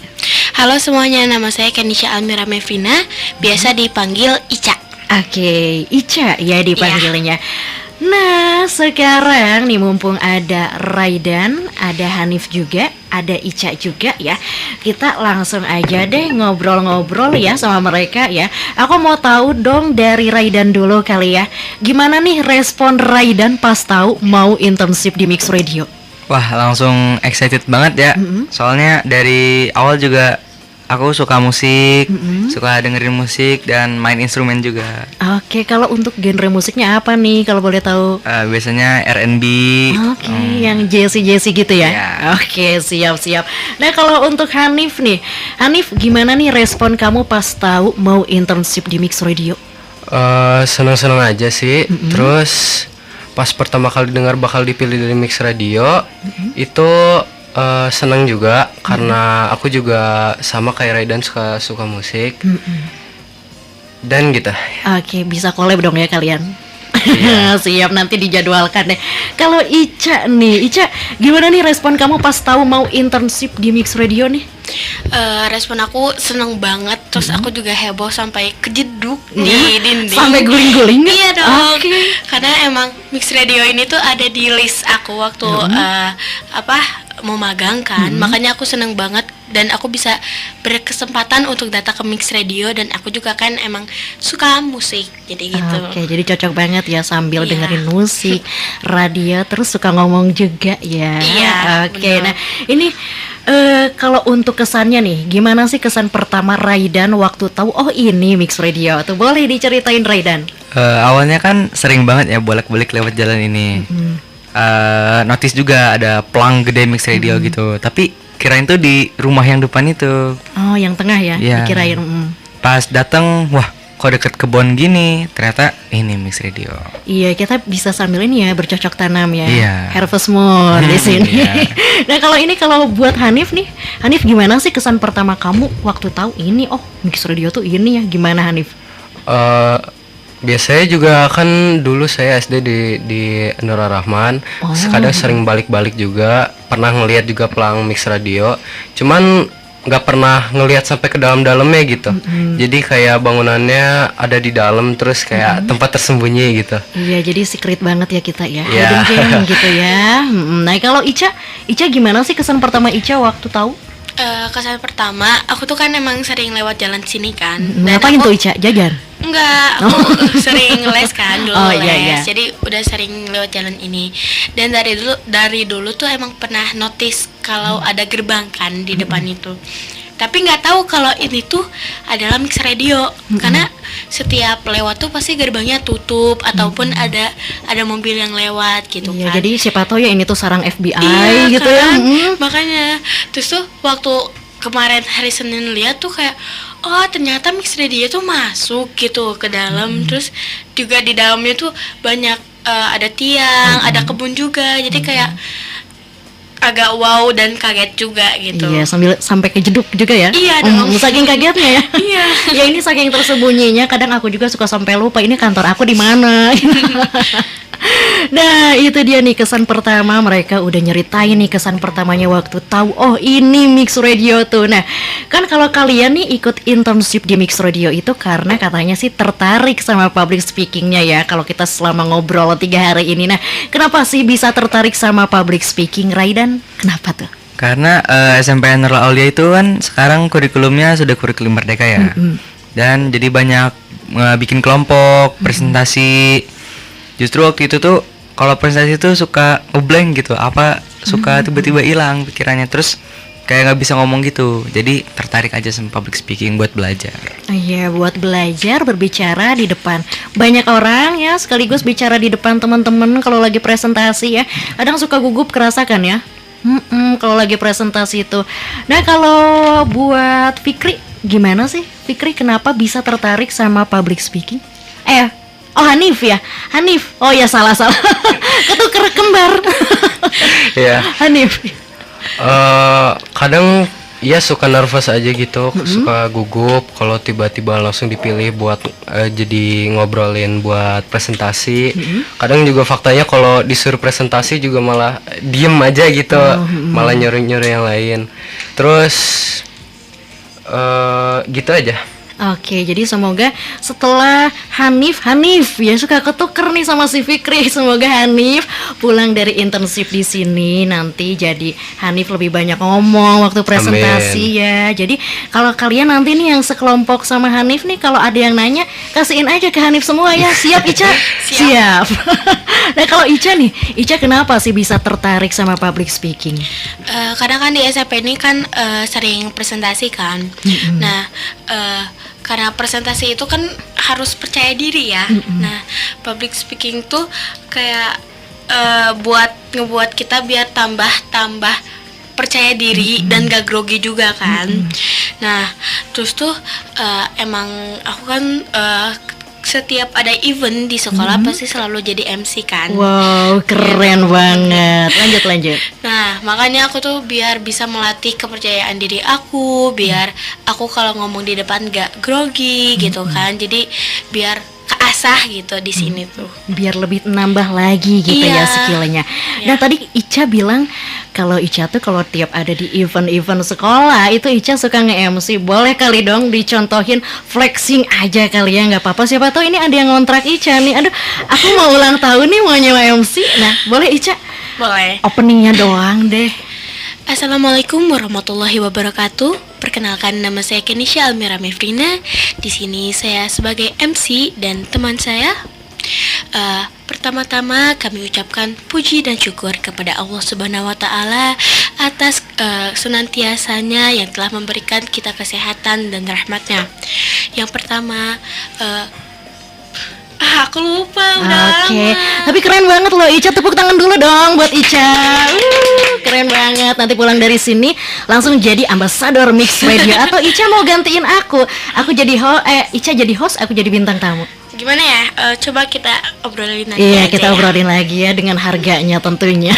Speaker 6: Halo semuanya, nama saya Kenisha Almira Mevina, biasa dipanggil Ica.
Speaker 1: Oke, Ica ya dipanggilnya. Nah, sekarang nih mumpung ada Raidan, ada Hanif juga, ada Ica juga ya. Kita langsung aja deh ngobrol-ngobrol ya sama mereka ya. Aku mau tahu dong dari Raidan dulu kali ya. Gimana nih respon Raidan pas tahu mau internship di Mix Radio?
Speaker 5: Wah, langsung excited banget ya. Soalnya dari awal juga aku suka musik, suka dengerin musik dan main instrumen juga.
Speaker 1: Oke, kalau untuk genre musiknya apa nih kalau boleh tahu?
Speaker 5: Biasanya R&B.
Speaker 1: Oke, yang Jesse gitu ya?
Speaker 5: Ya.
Speaker 1: Oke, siap. Nah kalau untuk Hanif nih, Hanif gimana nih respon kamu pas tahu mau internship di Mix Radio?
Speaker 5: Senang-senang aja sih. Terus pas pertama kali dengar bakal dipilih dari Mix Radio, itu senang juga karena aku juga sama kayak Raidan suka musik. Dan gitu.
Speaker 1: Oke, bisa collab dong ya kalian.
Speaker 5: Iya.
Speaker 1: Siap, nanti dijadwalkan deh. Kalau Ica nih, Ica gimana nih respon kamu pas tahu mau internship di Mix Radio nih?
Speaker 6: Respon aku seneng banget, terus aku juga heboh sampai kejeduk di dinding.
Speaker 1: Sampai guling-guling nih?
Speaker 6: Iya dong.
Speaker 1: Oke.
Speaker 6: Karena emang Mix Radio ini tuh ada di list aku waktu mau magang kan, makanya aku seneng banget dan aku bisa berkesempatan untuk datang ke Mix Radio, dan aku juga kan emang suka musik, jadi gitu.
Speaker 1: Oke, jadi cocok banget ya sambil
Speaker 6: Iya.
Speaker 1: dengerin musik, radio, terus suka ngomong juga ya.
Speaker 6: Iya,
Speaker 1: Oke,
Speaker 6: benar.
Speaker 1: nah ini kalau untuk kesannya nih, gimana sih kesan pertama Raidan waktu tahu oh ini Mix Radio? Tuh boleh diceritain Raidan.
Speaker 7: Awalnya kan sering banget ya bolak-balik lewat jalan ini. Notice juga ada pelang gede Mix Radio gitu. Tapi kirain tuh di rumah yang depan itu.
Speaker 1: Oh, yang tengah ya?
Speaker 7: Iya.
Speaker 1: Dikirain.
Speaker 7: Pas datang, wah kok deket kebun gini. Ternyata ini Mix Radio.
Speaker 1: Iya, kita bisa sambil ini ya bercocok tanam ya.
Speaker 7: Iya.
Speaker 1: Harvest Moon di sini.
Speaker 7: Iya.
Speaker 1: Nah, kalau buat Hanif nih, Hanif gimana sih kesan pertama kamu waktu tahu ini oh Mix Radio tuh ini ya? Gimana Hanif?
Speaker 5: Biasanya juga kan dulu saya SD di Nurul Rahman, kadang sering balik-balik juga, pernah ngelihat juga pelang Mix Radio, cuman nggak pernah ngelihat sampai ke dalam-dalamnya gitu. Jadi kayak bangunannya ada di dalam, terus kayak tempat tersembunyi gitu.
Speaker 1: Iya, jadi secret banget ya kita ya,
Speaker 5: Iya.
Speaker 1: hidden gem gitu ya. Nah, kalau Ica gimana sih kesan pertama Ica waktu tahu?
Speaker 6: Kesan pertama, aku tuh kan emang sering lewat jalan sini kan.
Speaker 1: Ngapain tuh Ica? Jajan?
Speaker 6: Enggak, aku sering les kan dulu
Speaker 1: Oh,
Speaker 6: les.
Speaker 1: iya, iya.
Speaker 6: Jadi udah sering lewat jalan ini. Dan dari dulu tuh emang pernah notice kalau ada gerbang kan di depan itu. Tapi nggak tahu kalau ini tuh adalah Mix Radio, karena setiap lewat tuh pasti gerbangnya tutup ataupun ada mobil yang lewat gitu
Speaker 1: Iya,
Speaker 6: kan.
Speaker 1: jadi siapa tahu ya ini tuh sarang FBI
Speaker 6: Iya
Speaker 1: gitu ya.
Speaker 6: kan? Makanya terus tuh waktu kemarin hari Senin lihat tuh kayak oh ternyata Mix Radio tuh masuk gitu ke dalam. Terus juga di dalamnya tuh banyak ada tiang, ada kebun juga. Jadi kayak agak wow dan kaget juga gitu.
Speaker 1: Iya, sampai kejeduk juga ya.
Speaker 6: Iya dong.
Speaker 1: Saking kagetnya ya.
Speaker 6: Iya.
Speaker 1: Ya ini saking tersembunyinya, kadang aku juga suka sampai lupa ini kantor aku di mana. Nah, itu dia nih kesan pertama, mereka udah nyeritain nih kesan pertamanya waktu tahu oh ini Mix Radio tuh. Nah, kan kalau kalian nih ikut internship di Mix Radio itu karena katanya sih tertarik sama public speakingnya ya. Kalau kita selama ngobrol 3 hari ini, nah kenapa sih bisa tertarik sama public speaking, Raidan? Kenapa tuh?
Speaker 7: Karena SMPN Nurul Aulia itu kan sekarang kurikulumnya sudah kurikulum merdeka ya. Dan jadi banyak bikin kelompok, presentasi. Justru waktu itu tuh kalau presentasi tuh suka ngeblank gitu, suka tiba-tiba hilang pikirannya, terus kayak nggak bisa ngomong gitu. Jadi tertarik aja sama public speaking buat belajar.
Speaker 1: Iya, buat belajar berbicara di depan banyak orang ya, sekaligus bicara di depan teman-teman kalau lagi presentasi ya. Kadang suka gugup kerasakan ya. Kalau lagi presentasi itu. Nah, kalau buat Fikri gimana sih? Fikri kenapa bisa tertarik sama public speaking? Oh Hanif ya, Hanif. Oh ya salah. Ketuker kembar.
Speaker 5: Iya.
Speaker 1: Hanif.
Speaker 5: Kadang ya suka nervous aja gitu, suka gugup kalau tiba-tiba langsung dipilih buat jadi ngobrolin buat presentasi. Kadang juga faktanya kalau disuruh presentasi juga malah diem aja gitu, malah nyuruh-nyuruh yang lain. Terus gitu aja.
Speaker 1: Oke, jadi semoga setelah Hanif ya suka ketuker nih sama si Fikri. Semoga Hanif pulang dari internship di sini nanti jadi Hanif lebih banyak ngomong waktu presentasi.
Speaker 5: Amin.
Speaker 1: Ya. Jadi kalau kalian nanti nih yang sekelompok sama Hanif nih, kalau ada yang nanya kasihin aja ke Hanif semua ya. Siap Ica? Siap. Nah kalau Ica nih, Ica kenapa sih bisa tertarik sama public speaking?
Speaker 6: Kadang kan di SMP ini kan sering presentasi kan. Nah, karena presentasi itu kan harus percaya diri ya. Nah, public speaking tuh kayak ngebuat kita biar tambah percaya diri dan gak grogi juga kan. Nah, terus tuh emang aku kan setiap ada event di sekolah pasti selalu jadi MC kan.
Speaker 1: Wow, keren banget. Lanjut.
Speaker 6: Nah, makanya aku tuh biar bisa melatih kepercayaan diri aku, biar aku kalau ngomong di depan gak grogi gitu kan. Jadi biar keasah gitu di sini tuh.
Speaker 1: Biar lebih nambah lagi gitu ya
Speaker 6: Iya.
Speaker 1: skillnya. Nah tadi Ica bilang kalau Ica tuh kalau tiap ada di event-event sekolah itu Ica suka nge-MC. Boleh kali dong dicontohin flexing aja kali ya, nggak apa-apa. Siapa tahu ini ada yang ngontrak Ica nih. Aduh, aku mau ulang tahun nih mau nyewa MC. Nah boleh Ica
Speaker 6: Boleh.
Speaker 1: openingnya doang deh.
Speaker 6: Assalamualaikum warahmatullahi wabarakatuh. Perkenalkan, nama saya Kenisha Almira Mefrina. Di sini saya sebagai MC dan teman saya. Pertama-tama kami ucapkan puji dan syukur kepada Allah Subhanahu wa Ta'ala atas senantiasanya yang telah memberikan kita kesehatan dan rahmatnya. Yang pertama, aku lupa udah
Speaker 1: Oke,
Speaker 6: lama.
Speaker 1: tapi keren banget loh Ica, tepuk tangan dulu dong buat Ica. Keren banget. Nanti pulang dari sini langsung jadi ambasador Mix Radio. Atau Ica mau gantiin aku jadi Ica jadi host, aku jadi bintang tamu.
Speaker 6: Gimana ya? Coba kita obrolin nanti
Speaker 1: Iya,
Speaker 6: aja
Speaker 1: kita
Speaker 6: ya.
Speaker 1: obrolin lagi ya dengan harganya tentunya.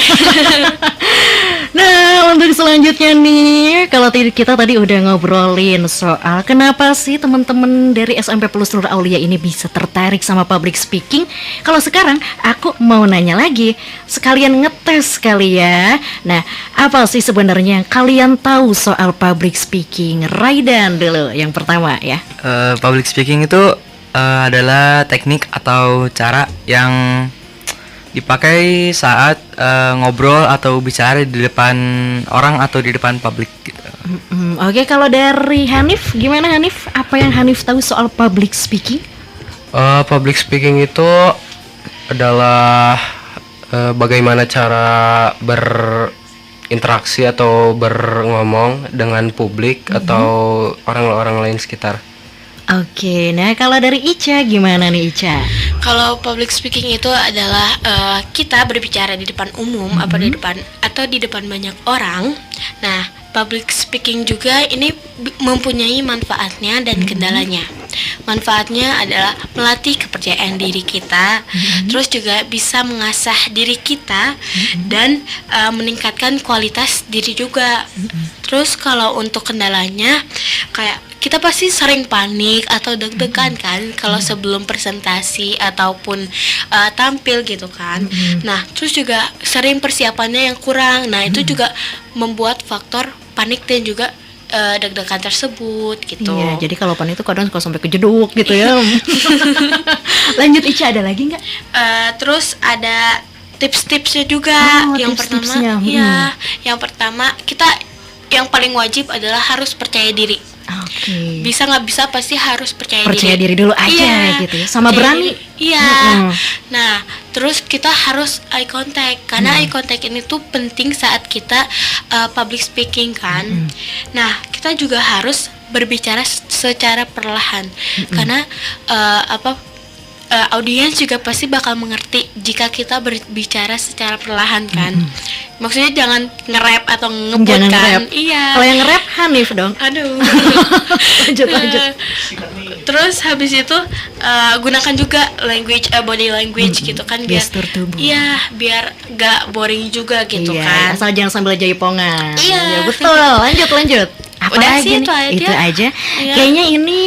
Speaker 1: Nah, untuk selanjutnya nih, kalau kita tadi udah ngobrolin soal kenapa sih teman-teman dari SMP Plus Nur Aulia ini bisa tertarik sama public speaking. Kalau sekarang aku mau nanya lagi, sekalian ngetes kali ya. Nah, apa sih sebenarnya yang kalian tahu soal public speaking? Raidan dulu yang pertama ya.
Speaker 7: Public speaking itu adalah teknik atau cara yang dipakai saat ngobrol atau bicara di depan orang atau di depan publik gitu.
Speaker 1: Oke, kalau dari Hanif, gimana Hanif? Apa yang Hanif tahu soal public speaking?
Speaker 5: Public speaking itu adalah bagaimana cara berinteraksi atau berngomong dengan publik atau orang-orang lain sekitar.
Speaker 1: Oke, nah kalau dari Ica gimana nih Ica?
Speaker 6: Kalau public speaking itu adalah kita berbicara di depan umum atau di depan banyak orang. Nah, public speaking juga ini mempunyai manfaatnya dan kendalanya. Manfaatnya adalah melatih kepercayaan diri kita, terus juga bisa mengasah diri kita dan meningkatkan kualitas diri juga. Terus kalau untuk kendalanya, kayak kita pasti sering panik atau deg-degan kan kalau sebelum presentasi ataupun tampil gitu kan. Nah, terus juga sering persiapannya yang kurang. Nah, itu juga membuat faktor panik dan juga deg-degan tersebut gitu.
Speaker 1: Iya, jadi kalau panik itu kadang suka sampai kejeduk gitu ya. Lanjut Ica, ada lagi nggak?
Speaker 6: Terus ada tips-tipsnya juga.
Speaker 1: Oh,
Speaker 6: Yang
Speaker 1: tips-tipsnya.
Speaker 6: pertama, iya, yang pertama kita yang paling wajib adalah harus percaya diri.
Speaker 1: Oke.
Speaker 6: Bisa nggak bisa pasti harus percaya
Speaker 1: Percaya diri dulu aja
Speaker 6: Iya,
Speaker 1: gitu ya. Sama
Speaker 6: percaya
Speaker 1: berani.
Speaker 6: diri. Iya.
Speaker 1: Mm-mm.
Speaker 6: Nah, terus kita harus eye contact karena eye contact ini tuh penting saat kita public speaking kan. Nah, kita juga harus berbicara secara perlahan karena audiens juga pasti bakal mengerti jika kita berbicara secara perlahan kan. Maksudnya jangan nge-rap atau ngebut
Speaker 1: Jangan
Speaker 6: kan.
Speaker 1: nge-rap.
Speaker 6: Iya.
Speaker 1: Kalau yang nge-rap Hanif dong.
Speaker 6: Aduh.
Speaker 1: Lanjut.
Speaker 6: Terus habis itu gunakan juga body language gitu kan biar
Speaker 1: Gestur tubuh.
Speaker 6: iya biar gak boring juga gitu
Speaker 1: Iya,
Speaker 6: kan.
Speaker 1: asal jangan sambil jaipongan.
Speaker 6: Iya.
Speaker 1: Ya, betul. Lanjut. Apa
Speaker 6: Udah
Speaker 1: lagi
Speaker 6: sih,
Speaker 1: nih?
Speaker 6: itu aja.
Speaker 1: Itu aja.
Speaker 6: Iya.
Speaker 1: Kayaknya ini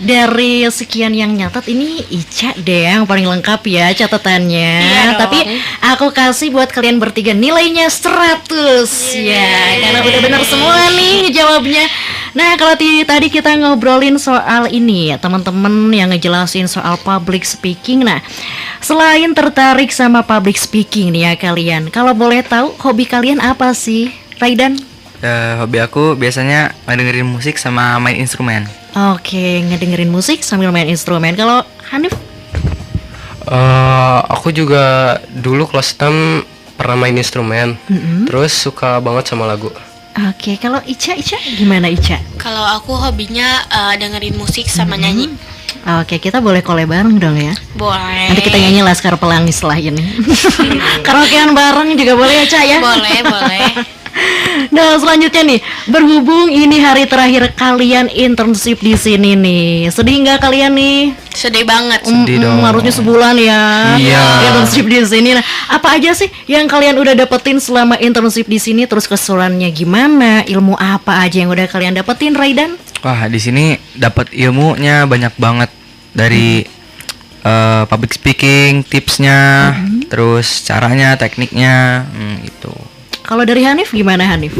Speaker 1: dari sekian yang nyatat ini Ica deh yang paling lengkap ya catatannya.
Speaker 6: Iya dong.
Speaker 1: Tapi aku kasih buat kalian bertiga nilainya 100 ya, karena udah benar semua nih jawabnya. Nah, kalau tadi kita ngobrolin soal ini ya, teman-teman yang ngejelasin soal public speaking. Nah, selain tertarik sama public speaking nih ya kalian, kalau boleh tahu hobi kalian apa sih? Raidan?
Speaker 7: Hobi aku biasanya ngedengerin musik sama main instrumen.
Speaker 1: Oke, ngedengerin musik sambil main instrumen. Kalau Hanif?
Speaker 5: Aku juga dulu kelas 6 pernah main instrumen. Terus suka banget sama lagu.
Speaker 1: Oke, kalau Ica gimana Ica?
Speaker 6: Kalau aku hobinya dengerin musik sama nyanyi.
Speaker 1: Oke, kita boleh collab bareng dong ya.
Speaker 6: Boleh.
Speaker 1: Nanti kita nyanyi Laskar Pelangi setelah ini. Karaokean bareng juga boleh ya, Ca ya?
Speaker 6: Boleh.
Speaker 1: Nah, selanjutnya nih, berhubung ini hari terakhir kalian internship di sini nih. Sedih nggak kalian nih?
Speaker 6: Sedih banget.
Speaker 7: Sedih dong.
Speaker 1: Harusnya sebulan ya.
Speaker 7: Iya.
Speaker 1: Internship di sini. Nah, apa aja sih yang kalian udah dapetin selama internship di sini? Terus keseruannya gimana? Ilmu apa aja yang udah kalian dapetin, Raidan?
Speaker 7: Wah, di sini dapat ilmunya banyak banget dari public speaking, tipsnya, terus caranya, tekniknya, gitu.
Speaker 1: Kalau dari Hanif gimana Hanif?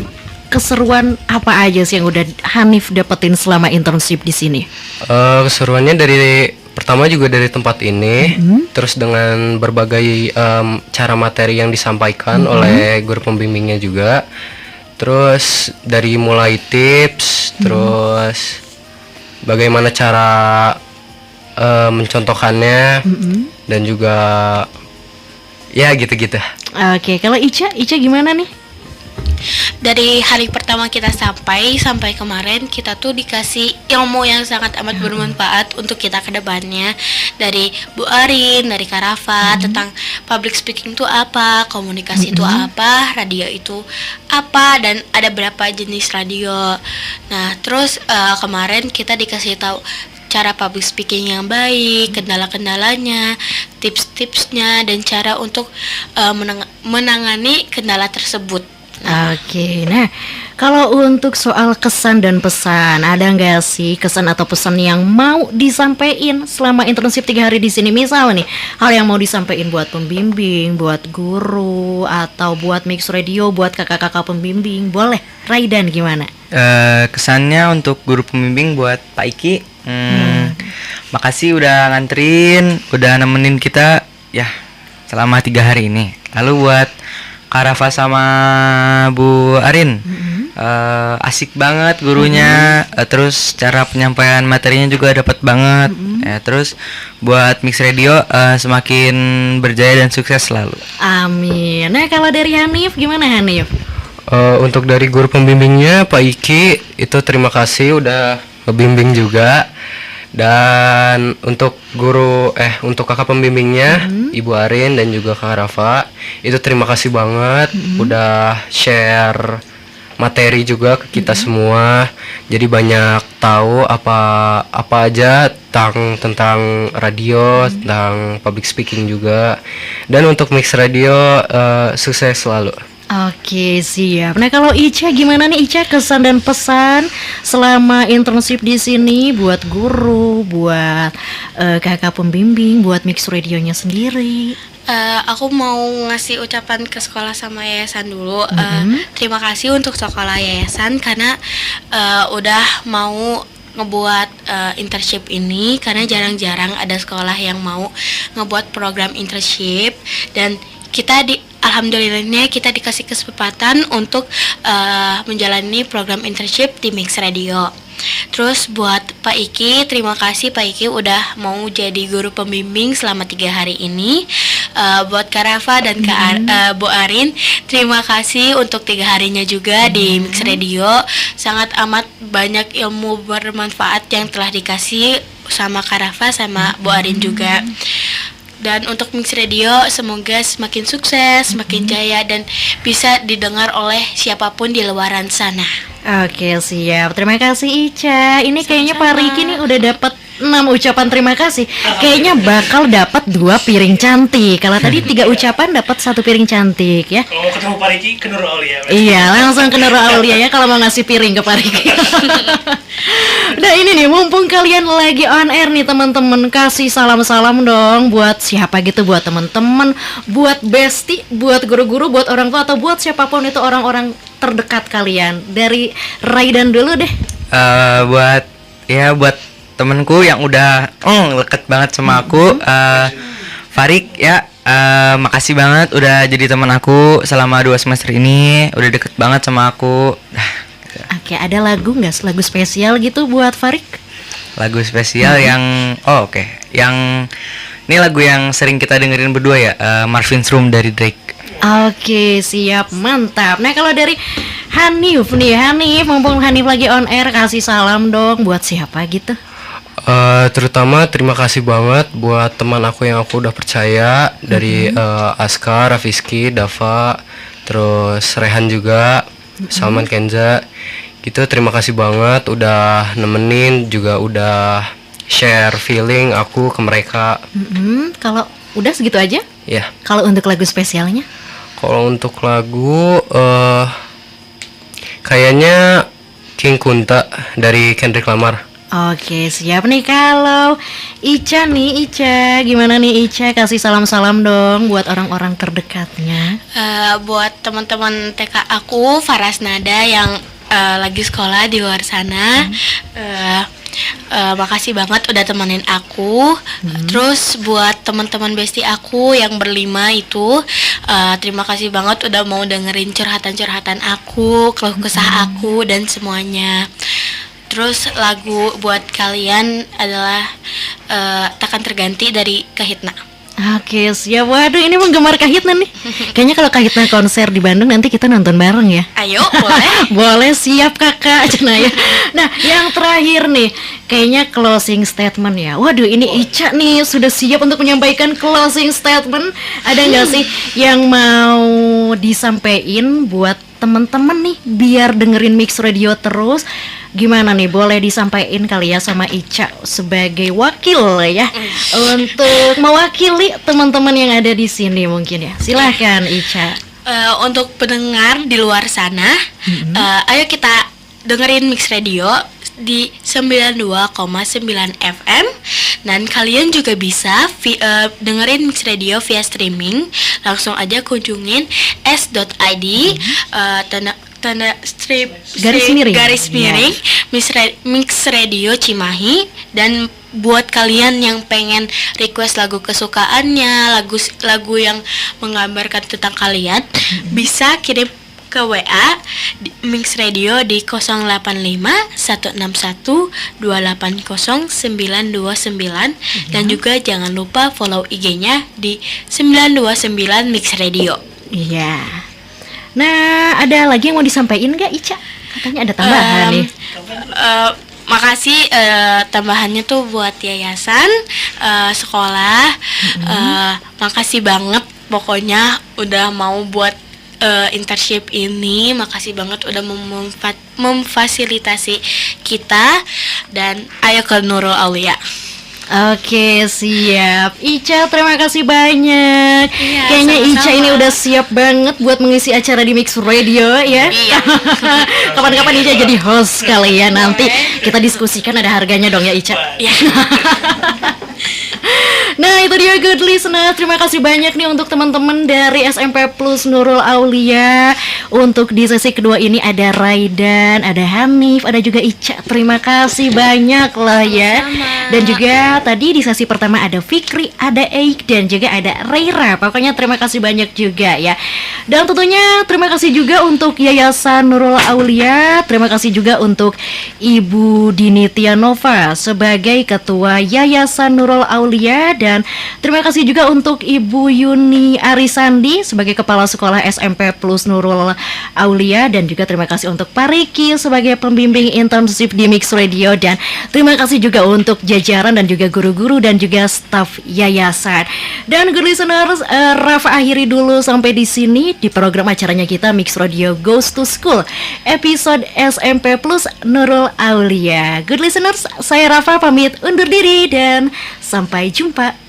Speaker 1: Keseruan apa aja sih yang udah Hanif dapetin selama internship di sini?
Speaker 5: Keseruannya dari pertama juga dari tempat ini, terus dengan berbagai cara materi yang disampaikan oleh guru pembimbingnya juga, terus dari mulai tips, terus bagaimana cara mencontohkannya, dan juga ya gitu-gitu.
Speaker 1: Oke, kalau Ica gimana nih?
Speaker 6: Dari hari pertama kita sampai kemarin kita tuh dikasih ilmu yang sangat amat bermanfaat untuk kita ke depannya, dari Bu Arin, dari Kak Rafa, tentang public speaking itu apa, komunikasi itu apa, radio itu apa, dan ada berapa jenis radio. Nah, terus kemarin kita dikasih tahu cara public speaking yang baik, kendala-kendalanya, tips-tipsnya, dan cara untuk menangani kendala tersebut.
Speaker 1: Oke, nah kalau untuk soal kesan dan pesan, ada nggak sih kesan atau pesan yang mau disampaikan selama internship 3 hari di sini? Misal nih, hal yang mau disampaikan buat pembimbing, buat guru, atau buat mix radio, buat kakak-kakak pembimbing, boleh. Raidan gimana?
Speaker 7: Kesannya untuk guru pembimbing buat Pak Iki, makasih udah nganterin, udah nemenin kita ya selama 3 hari ini. Lalu buat Kak Rafa sama Bu Arin, asik banget gurunya, terus cara penyampaian materinya juga dapat banget. Ya, terus buat Mix Radio semakin berjaya dan sukses selalu.
Speaker 1: Amin. Nah kalau dari Hanif gimana Hanif?
Speaker 5: Untuk dari guru pembimbingnya Pak Iki, itu terima kasih udah ngebimbing juga. Dan untuk untuk kakak pembimbingnya Ibu Arin dan juga Kak Rafa, itu terima kasih banget udah share materi juga ke kita semua. Jadi banyak tahu apa aja tentang radio, tentang public speaking juga. Dan untuk Mix Radio sukses selalu.
Speaker 1: Oke, siap. Nah, kalau Ica gimana nih Ica, kesan dan pesan selama internship di sini buat guru, buat kakak pembimbing, buat mix radionya sendiri?
Speaker 6: Aku mau ngasih ucapan ke sekolah sama yayasan dulu. Terima kasih untuk sekolah yayasan karena udah mau ngebuat internship ini, karena jarang-jarang ada sekolah yang mau ngebuat program internship, dan alhamdulillahnya kita dikasih kesempatan untuk menjalani program internship di Mix Radio. Terus buat Pak Iki, terima kasih Pak Iki udah mau jadi guru pembimbing selama 3 hari ini. Buat Kak Rafa dan Bu Arin, terima kasih untuk 3 harinya juga di Mix Radio. Sangat amat banyak ilmu bermanfaat yang telah dikasih sama Kak Rafa sama Bu Arin juga. Dan untuk Mix Radio semoga semakin sukses, semakin jaya, dan bisa didengar oleh siapapun di luaran sana.
Speaker 1: Oke, siap. Terima kasih Ica. Ini kayaknya Pak Riki nih udah dapat 6 ucapan terima kasih. Kayaknya bakal dapat 2 piring cantik. Kalau tadi 3 ucapan dapat 1 piring cantik ya.
Speaker 8: Kalau mau ketemu Pak Riki ke Nurul Aulia.
Speaker 1: Iya, langsung ke Nurul Aulia ya kalau mau ngasih piring ke Pak Riki. Nah ini nih, mumpung kalian lagi on air nih teman-teman, kasih salam-salam dong buat siapa gitu, buat teman-teman, buat bestie, buat guru-guru, buat orang tua, atau buat siapapun itu orang-orang terdekat kalian. Dari Raidan dulu deh.
Speaker 7: Buat temenku yang udah deket banget sama aku, Farik ya, makasih banget udah jadi teman aku selama 2 semester ini, udah deket banget sama aku.
Speaker 1: Oke, ada lagu nggak, lagu spesial gitu buat Farik?
Speaker 7: Lagu spesial yang ini lagu yang sering kita dengerin berdua ya, Marvin's Room dari Drake.
Speaker 1: Oke, siap, mantap. Nah kalau dari Hanif nih, mumpung Hanif lagi on air, kasih salam dong buat siapa gitu.
Speaker 5: Terutama terima kasih banget buat teman aku yang aku udah percaya, dari Aska, Rafiski, Dava, terus Rehan juga, Salman, Kenza gitu. Terima kasih banget udah nemenin, juga udah share feeling aku ke mereka.
Speaker 1: Kalau udah segitu aja?
Speaker 5: Ya.
Speaker 1: Kalau untuk lagu spesialnya?
Speaker 5: Kalau untuk lagu kayaknya King Kunta dari Kendrick Lamar.
Speaker 1: Oke, siap nih. Kalau Ica nih, gimana nih Ica? Kasih salam-salam dong buat orang-orang terdekatnya.
Speaker 6: Buat teman-teman TK aku, Faras Nada yang lagi sekolah di luar sana, Makasih banget udah temenin aku. Terus buat teman-teman bestie aku yang berlima itu, terima kasih banget udah mau dengerin curhatan-curhatan aku, keluh kesah aku dan semuanya. Terus lagu buat kalian adalah Takkan Terganti dari Kahitna.
Speaker 1: Oke, siap. Waduh, ini menggemar Kahitna nih. Kayaknya kalau Kahitna konser di Bandung nanti kita nonton bareng ya.
Speaker 6: Ayo, boleh.
Speaker 1: Boleh, siap kakak Cina ya. Nah, yang terakhir nih, kayaknya closing statement ya. Waduh, ini Ica nih sudah siap untuk menyampaikan closing statement. Ada nggak sih yang mau disampaikan buat teman-teman nih biar dengerin Mix Radio terus? Gimana nih, boleh disampaikan kali ya sama Ica sebagai wakil ya, untuk mewakili teman-teman yang ada di sini mungkin ya. Silahkan Ica.
Speaker 6: Untuk pendengar di luar sana, ayo kita dengerin Mix Radio di 92,9 FM. Dan kalian juga bisa dengerin Mix Radio via streaming. Langsung aja kunjungin s.id tanda strip
Speaker 1: Garis miring.
Speaker 6: Mix Radio Cimahi. Dan buat kalian yang pengen request lagu kesukaannya, lagu yang menggambarkan tentang kalian, bisa kirim ke WA Mix Radio di 085 161 280 929. Dan juga jangan lupa follow IG-nya di 929 Mix Radio.
Speaker 1: Iya. Nah, ada lagi yang mau disampaikan nggak Ica? Katanya ada tambahan nih.
Speaker 6: Makasih tambahannya tuh buat yayasan, sekolah. Makasih banget pokoknya udah mau buat internship ini. Makasih banget udah memfasilitasi kita. Dan ayo ke Nurul Aulia.
Speaker 1: Oke, siap. Ica, terima kasih banyak.
Speaker 6: Iya,
Speaker 1: Kayaknya
Speaker 6: sama-sama.
Speaker 1: Ica ini udah siap banget buat mengisi acara di Mix Radio ya.
Speaker 6: Iya.
Speaker 1: Kapan-kapan Ica jadi host kali ya. Nanti kita diskusikan ada harganya dong ya Ica.
Speaker 6: Iya.
Speaker 1: Nah, itu dia good listener. Terima kasih banyak nih untuk teman-teman dari SMP Plus Nurul Aulia. Untuk di sesi kedua ini ada Raidan, ada Hanif, ada juga Ica. Terima kasih banyak lah ya. Dan juga tadi di sesi pertama ada Fikri, ada Eik, dan juga ada Reira. Pokoknya terima kasih banyak juga ya. Dan tentunya terima kasih juga untuk Yayasan Nurul Aulia. Terima kasih juga untuk Ibu Dini Tianova sebagai Ketua Yayasan Nurul Aulia. Dan terima kasih juga untuk Ibu Yuni Arisandi sebagai Kepala Sekolah SMP Plus Nurul Aulia. Dan juga terima kasih untuk Pak Riki sebagai pembimbing internship di Mix Radio. Dan terima kasih juga untuk jajaran dan juga guru-guru dan juga staf yayasan. Dan good listeners, Rafa akhiri dulu sampai di sini di program acaranya kita Mix Radio Goes to School episode SMP Plus Nurul Aulia. Good listeners, saya Rafa pamit undur diri dan sampai jumpa.